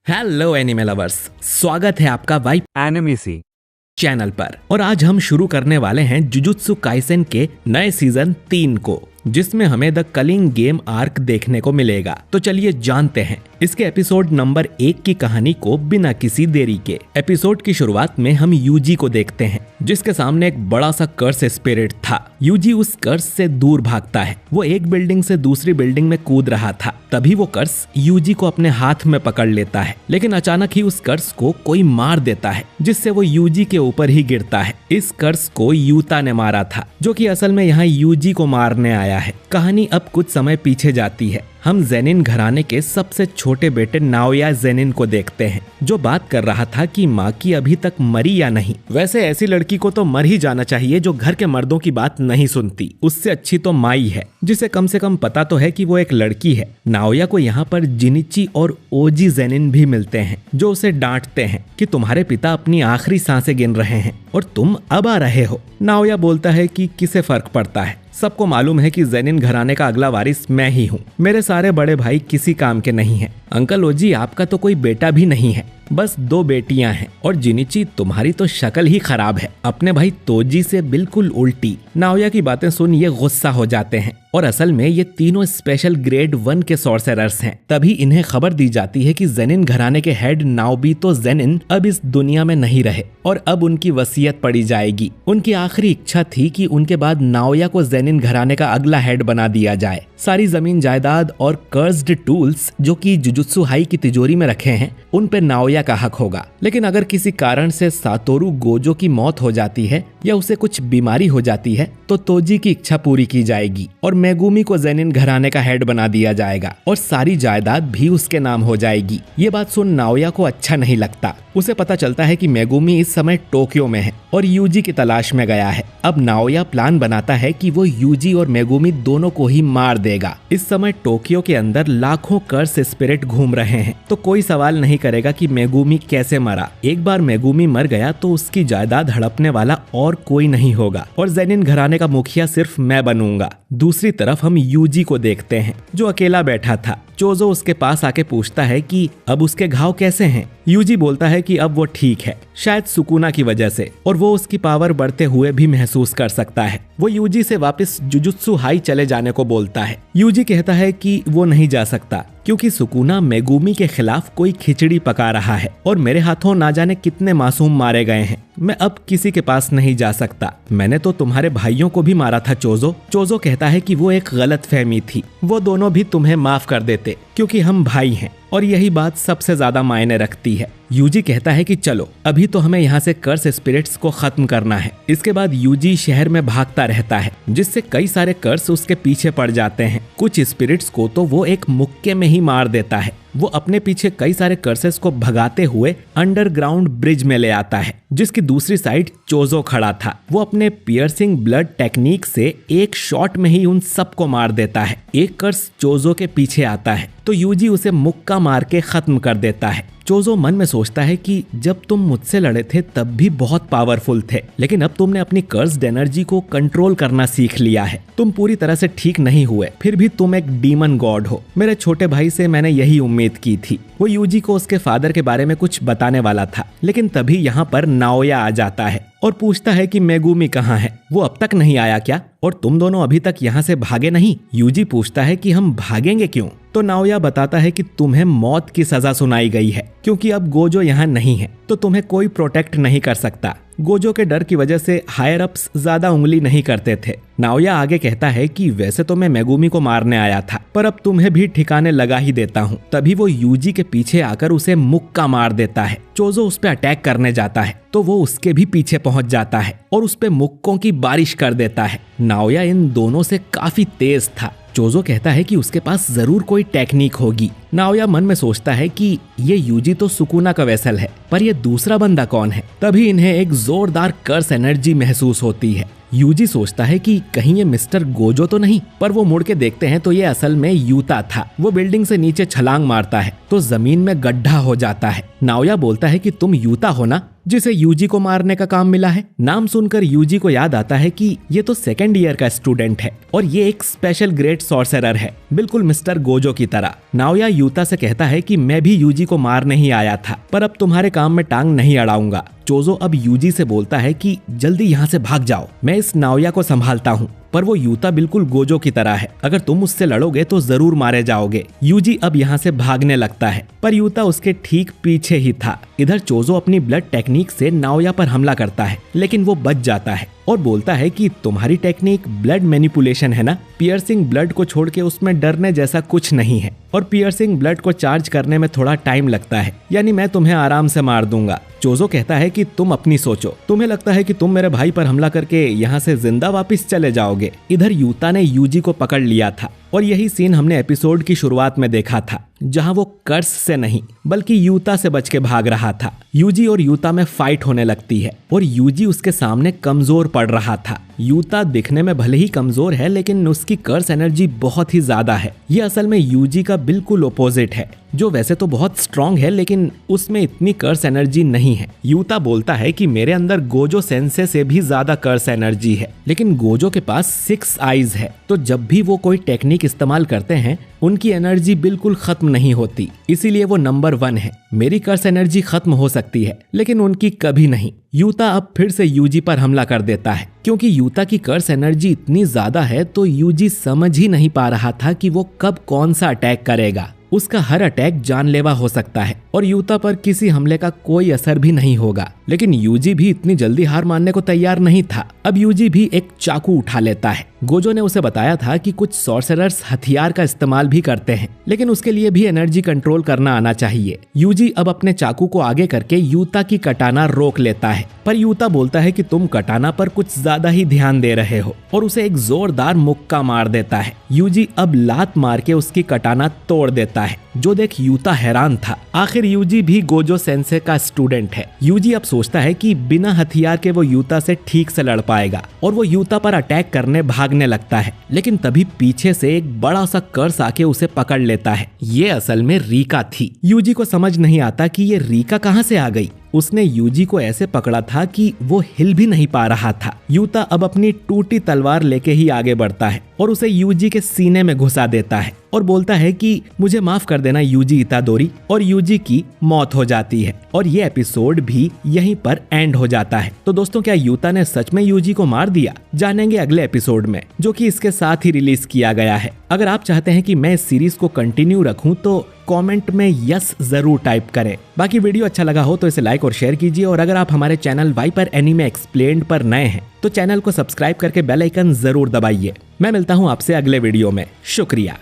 Hello anime lovers, स्वागत है आपका वाइप एनिमेसी चैनल पर। और आज हम शुरू करने वाले हैं जुजुत्सु काइसेन के नए सीजन 3 को, जिसमें हमें द कलिंग गेम आर्क देखने को मिलेगा। तो चलिए जानते हैं इसके एपिसोड नंबर 1 की कहानी को बिना किसी देरी के। एपिसोड की शुरुआत में हम यूजी को देखते हैं, जिसके सामने एक बड़ा सा कर्स स्पिरिट था। यूजी उस कर्स से दूर भागता है। वो एक बिल्डिंग से दूसरी बिल्डिंग में कूद रहा था, तभी वो कर्स यूजी को अपने हाथ में पकड़ लेता है। लेकिन अचानक ही उस कर्स को कोई मार देता है, जिससे वो यूजी के ऊपर ही गिरता है। इस कर्स को यूता ने मारा था, जो कि असल में यहाँ यूजी को मारने आया है। कहानी अब कुछ समय पीछे जाती है। हम जेनिन घराने के सबसे छोटे बेटे नाओया जेनिन को देखते हैं, जो बात कर रहा था कि माँ की अभी तक मरी या नहीं। वैसे ऐसी लड़की को तो मर ही जाना चाहिए जो घर के मर्दों की बात नहीं सुनती। उससे अच्छी तो माँ ही है, जिसे कम से कम पता तो है कि वो एक लड़की है। नाओया को यहाँ पर जिनिची और ओजी जेनिन भी मिलते हैं, जो उसे डांटते हैं कि तुम्हारे पिता अपनी आखिरी सांसें गिन रहे हैं और तुम अब आ रहे हो। नाओया बोलता है कि किसे फर्क पड़ता है, सबको मालूम है कि जेनिन घराने का अगला वारिस मैं ही हूँ। मेरे सारे बड़े भाई किसी काम के नहीं हैं। अंकल ओजी, आपका तो कोई बेटा भी नहीं है, बस 2 बेटियां हैं। और जिनिची, तुम्हारी तो शक्ल ही खराब है, अपने भाई तोजी से बिल्कुल उल्टी। नाओया की बातें सुन ये गुस्सा हो जाते हैं, और असल में ये तीनों स्पेशल ग्रेड 1 के सॉर्सरर्स हैं। तभी इन्हें खबर दी जाती है कि जेनिन घराने के हेड नाओबितो जेनिन अब इस दुनिया में नहीं रहे और अब उनकी वसीयत पड़ी जाएगी। उनकी आखिरी इच्छा थी कि उनके बाद नाओया को जेनिन घराने का अगला हेड बना दिया जाए। सारी जमीन जायदाद और कर्स्ड टूल्स जो कि जुजुत्सु हाई की तिजोरी में रखे हैं, उन पे नाओया का हक होगा। लेकिन अगर किसी कारण से सातोरू गोजो की मौत हो जाती है या उसे कुछ बीमारी हो जाती है, तो तोजी की इच्छा पूरी की जाएगी और मेगुमी को जेनिन घराने का हेड बना दिया जाएगा और सारी जायदाद भी उसके नाम हो जाएगी। ये बात सुन नाओया को अच्छा नहीं लगता। उसे पता चलता है कि मेगुमी इस समय टोक्यो में है और यूजी की तलाश में गया है। अब नाओया प्लान बनाता है कि वो यूजी और मेगुमी दोनों को ही मार देगा। इस समय टोक्यो के अंदर लाखों कर्स स्पिरिट घूम रहे हैं, तो कोई सवाल नहीं करेगा कि मेगुमी कैसे मरा। एक बार मेगुमी मर गया तो उसकी जायदाद हड़पने वाला और कोई नहीं होगा और जेनिन घराने का मुखिया सिर्फ मैं बनूंगा। दूसरी तरफ हम यूजी को देखते हैं, जो अकेला बैठा था। चोजो उसके पास आके पूछता है कि अब उसके घाव कैसे हैं। यूजी बोलता है कि अब वो ठीक है, शायद सुकुना की वजह से, और वो उसकी पावर बढ़ते हुए भी महसूस कर सकता है। वो यूजी से वापस जुजुत्सु हाई चले जाने को बोलता है। यूजी कहता है कि वो नहीं जा सकता क्योंकि सुकुना मेगुमी के खिलाफ कोई खिचड़ी पका रहा है और मेरे हाथों ना जाने कितने मासूम मारे गए हैं। मैं अब किसी के पास नहीं जा सकता। मैंने तो तुम्हारे भाइयों को भी मारा था चोजो। चोजो कहता है कि वो एक गलतफहमी थी, वो दोनों भी तुम्हें माफ कर देते क्योंकि हम भाई हैं और यही बात सबसे ज्यादा मायने रखती है। यूजी कहता है कि चलो अभी तो हमें यहाँ से कर्स स्पिरिट्स को खत्म करना है। इसके बाद यूजी शहर में भागता रहता है, जिससे कई सारे कर्स उसके पीछे पड़ जाते हैं। कुछ स्पिरिट्स को तो वो एक मुक्के में ही मार देता है। वो अपने पीछे कई सारे कर्सेस को भगाते हुए अंडरग्राउंड ब्रिज में ले आता है, जिसकी दूसरी साइड चोजो खड़ा था। वो अपने पियर्सिंग ब्लड टेक्निक से एक शॉट में ही उन सबको मार देता है। एक कर्स चोजो के पीछे आता है तो यूजी उसे मुक्का मार के खत्म कर देता है। चोजो मन में सोचता है कि जब तुम मुझसे लड़े थे तब भी बहुत पावरफुल थे, लेकिन अब तुमने अपनी कर्स्ड एनर्जी को कंट्रोल करना सीख लिया है। तुम पूरी तरह से ठीक नहीं हुए, फिर भी तुम एक डीमन गॉड हो। मेरे छोटे भाई से मैंने यही उम्मीद की थी। वो यूजी को उसके फादर के बारे में कुछ बताने वाला था, लेकिन तभी यहाँ पर नाओया आ जाता है और पूछता है कि मेगुमी कहाँ है, वो अब तक नहीं आया क्या? और तुम दोनों अभी तक यहाँ से भागे नहीं? यूजी पूछता है कि हम भागेंगे क्यों? तो नाओया बताता है कि तुम्हें मौत की सजा सुनाई गई है क्योंकि अब गोजो यहाँ नहीं है, तो तुम्हें कोई प्रोटेक्ट नहीं कर सकता। गोजो के डर की वजह से हायर अप्स ज्यादा उंगली नहीं करते थे। नाओया आगे कहता है कि वैसे तो मैं मेगुमी को मारने आया था, पर अब तुम्हें भी ठिकाने लगा ही देता हूँ। तभी वो यूजी के पीछे आकर उसे मुक्का मार देता है। चोजो उस पे अटैक करने जाता है तो वो उसके भी पीछे पहुंच जाता है और उस पे मुक्कों की बारिश कर देता है। नाओया इन दोनों से काफी तेज था। चोजो कहता है कि उसके पास जरूर कोई टेक्निक होगी। नाओया मन में सोचता है कि ये यूजी तो सुकुना का वेसल है, पर ये दूसरा बंदा कौन है? तभी इन्हें एक जोरदार कर्स एनर्जी महसूस होती है। यूजी सोचता है कि कहीं ये मिस्टर गोजो तो नहीं, पर वो मुड़ के देखते हैं तो ये असल में यूता था। वो बिल्डिंग से नीचे छलांग मारता है तो जमीन में गड्ढा हो जाता है। नाओया बोलता है कि तुम यूता हो ना? जिसे यूजी को मारने का काम मिला है। नाम सुनकर यूजी को याद आता है कि ये तो सेकेंड ईयर का स्टूडेंट है और ये एक स्पेशल ग्रेड सॉर्सरर है, बिल्कुल मिस्टर गोजो की तरह। नाओया यूता से कहता है कि मैं भी यूजी को मारने ही आया था, पर अब तुम्हारे काम में टांग नहीं अड़ाऊंगा। चोजो अब यूजी से बोलता है कि जल्दी यहाँ से भाग जाओ, मैं इस नाओया को संभालता हूँ। पर वो यूता बिल्कुल गोजो की तरह है, अगर तुम उससे लड़ोगे तो जरूर मारे जाओगे। यूजी अब यहाँ से भागने लगता है, पर यूता उसके ठीक पीछे ही था। इधर चोजो अपनी ब्लड टेक्निक से नाओया पर हमला करता है, लेकिन वो बच जाता है और बोलता है कि तुम्हारी टेक्निक ब्लड मैनिपुलेशन है ना, पियर्सिंग ब्लड को छोड़ के उसमें डरने जैसा कुछ नहीं है और पियर्सिंग ब्लड को चार्ज करने में थोड़ा टाइम लगता है, यानी मैं तुम्हें आराम से मार दूंगा। चोजो कहता है कि तुम अपनी सोचो, तुम्हें लगता है कि तुम मेरे भाई पर हमला करके यहाँ से जिंदा वापस चले जाओगे। इधर यूता ने यूजी को पकड़ लिया था और यही सीन हमने एपिसोड की शुरुआत में देखा था, जहां वो कर्स से नहीं बल्कि यूता से बच के भाग रहा था। यूजी और यूता में फाइट होने लगती है और यूजी उसके सामने कमजोर पड़ रहा था। यूता दिखने में भले ही कमजोर है, लेकिन उसकी कर्स एनर्जी बहुत ही ज्यादा है। ये असल में यूजी का बिल्कुल ओपोजिट है, जो वैसे तो बहुत स्ट्रांग है लेकिन उसमें इतनी कर्स एनर्जी नहीं है। यूता बोलता है कि मेरे अंदर गोजो सेंसे से भी ज्यादा कर्स एनर्जी है, लेकिन गोजो के पास 6 आईज है, तो जब भी वो कोई टेक्निक इस्तेमाल करते हैं उनकी एनर्जी बिल्कुल खत्म नहीं होती, इसीलिए वो नंबर 1 है। मेरी कर्स एनर्जी खत्म हो सकती है लेकिन उनकी कभी नहीं। यूता अब फिर से यूजी पर हमला कर देता है, क्योंकि यूता की कर्स एनर्जी इतनी ज्यादा है तो यूजी समझ ही नहीं पा रहा था कि वो कब कौन सा अटैक करेगा। उसका हर अटैक जानलेवा हो सकता है और यूता पर किसी हमले का कोई असर भी नहीं होगा। लेकिन यूजी भी इतनी जल्दी हार मानने को तैयार नहीं था। अब यूजी भी एक चाकू उठा लेता है। गोजो ने उसे बताया था कि कुछ सॉर्सरर्स हथियार का इस्तेमाल भी करते हैं, लेकिन उसके लिए भी एनर्जी कंट्रोल करना आना चाहिए। यूजी अब अपने चाकू को आगे करके यूता की कटाना रोक लेता है, पर यूता बोलता है कि तुम कटाना पर कुछ ज्यादा ही ध्यान दे रहे हो और उसे एक जोरदार मुक्का मार देता है। यूजी अब लात मार के उसकी कटाना तोड़ देता है, जो देख यूता हैरान था। आखिर यूजी भी गोजो सेंसे का स्टूडेंट है। यूजी अब सोचता है कि बिना हथियार के वो यूता से ठीक से लड़ पाएगा और वो यूता पर अटैक करने भागने लगता है, लेकिन तभी पीछे से एक बड़ा सा कर्स आके उसे पकड़ लेता है। ये असल में रीका थी। यूजी को समझ नहीं आता कि ये रीका कहां से आ गई। उसने यूजी को ऐसे पकड़ा था कि वो हिल भी नहीं पा रहा था। यूता अब अपनी टूटी तलवार लेके ही आगे बढ़ता है और उसे यूजी के सीने में घुसा देता है और बोलता है कि मुझे माफ कर देना यूजी इतादोरी, और यूजी की मौत हो जाती है और ये एपिसोड भी यहीं पर एंड हो जाता है। तो दोस्तों, क्या यूता ने सच में यूजी को मार दिया? जानेंगे अगले एपिसोड में, जो कि इसके साथ ही रिलीज किया गया है। अगर आप चाहते हैं कि मैं इस सीरीज को कंटिन्यू रखूं तो कमेंट में यस जरूर टाइप करें। बाकी वीडियो अच्छा लगा हो तो इसे लाइक और शेयर कीजिए, और अगर आप हमारे चैनल वाइपर एनीमे एक्सप्लेन्ड पर नए हैं तो चैनल को सब्सक्राइब करके बेल आइकन जरूर दबाइए। मैं मिलता हूं आपसे अगले वीडियो में। शुक्रिया।